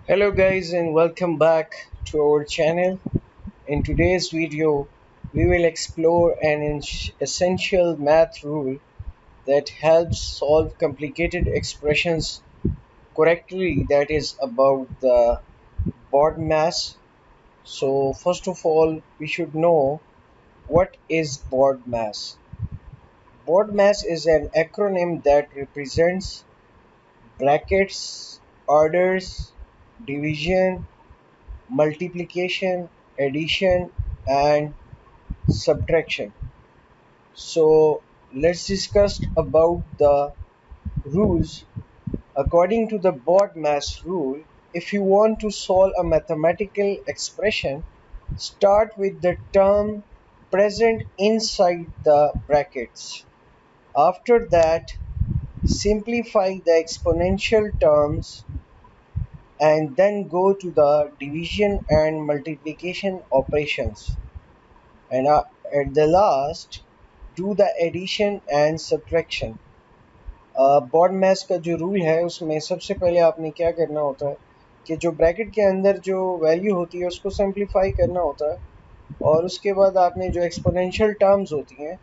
Hello guys and welcome back to our channel. In today's video we will explore an essential math rule that helps solve complicated expressions correctly, that is about the BODMAS. So first of all we should know what is BODMAS. BODMAS is an acronym that represents brackets, orders, division, multiplication, addition, and subtraction. So let's discuss about the rules. According to the BODMAS rule, if you want to solve a mathematical expression, start with the term present inside the brackets. After that, simplify the exponential terms and then go to the division and multiplication operations. And at the last, do the addition and subtraction. BODMAS का जो rule है उसमें सबसे पहले आपने क्या करना होता है कि जो ब्रैकेट के अंदर जो वैल्यू होती है उसको सिंप्लीफाई करना होता है, और उसके बाद आपने जो एक्सपोनेंशियल टर्म्स होती हैं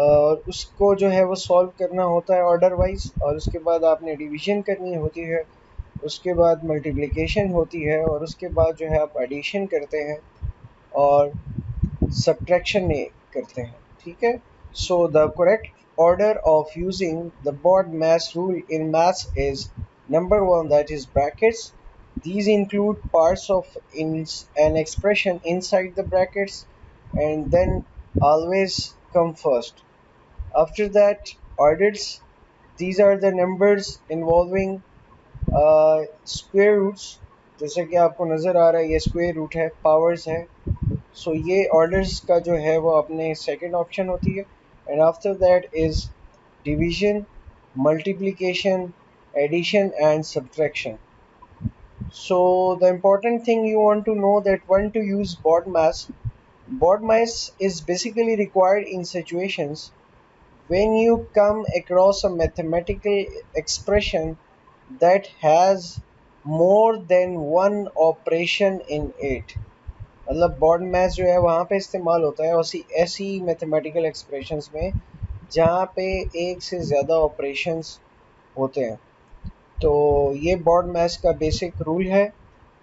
और उसको जो है वो सॉल्व करना होता है ऑर्डर वाइज, और उसके बाद आपने डिवीजन करनी होती है, उसके बाद मल्टीप्लिकेशन होती है, और उसके बाद जो है आप एडिशन करते हैं और सब्ट्रैक्शन करते हैं. ठीक है. So the correct order of using the BODMAS rule in maths is: number one, that is brackets. These include parts of an expression inside the brackets and then always come first. After that, orders. These are the numbers involving square roots. जैसे कि आपको नज़र आ रहा है ये square root है, powers है. सो ये ऑर्डर्स का जो है वो अपने सेकंड ऑप्शन होती है. And after that is division, multiplication, addition and subtraction. So the important thing you want to know that when to use BODMAS. BODMAS is basically required in situations when you come across a mathematical expression that has more than one operation in it. मतलब baud math जो है वहाँ पे इस्तेमाल होता है ऐसी ऐसी मैथमेटिकल एक्सप्रेशंस में जहाँ पे एक से ज़्यादा ऑपरेशंस होते हैं. तो ये बॉड मैथ्स का बेसिक रूल है.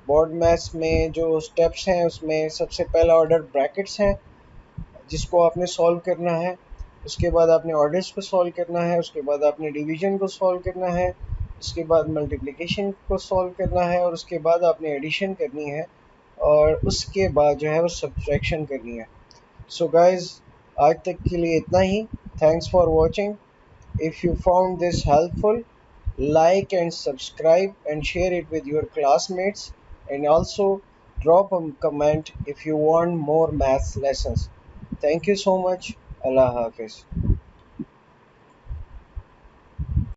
बॉड मैथ्स में जो स्टेप्स हैं उसमें सबसे पहला ऑर्डर ब्रैकेट्स हैं जिसको आपने सॉल्व करना है. उसके बाद आपने ऑर्डर्स को सॉल्व करना है. उसके बाद आपने डिवीजन को सॉल्व करना है. उसके बाद मल्टीप्लिकेशन को सॉल्व करना है. और उसके बाद आपने एडिशन करनी है. और उसके बाद जो है वो सब्ट्रैक्शन करनी है. सो गाइस, आज तक के लिए इतना ही. Thanks for watching. If you found this helpful, like and subscribe and share it with your classmates, and also drop a comment if you want more math lessons. Thank you so much. Allah Hafiz.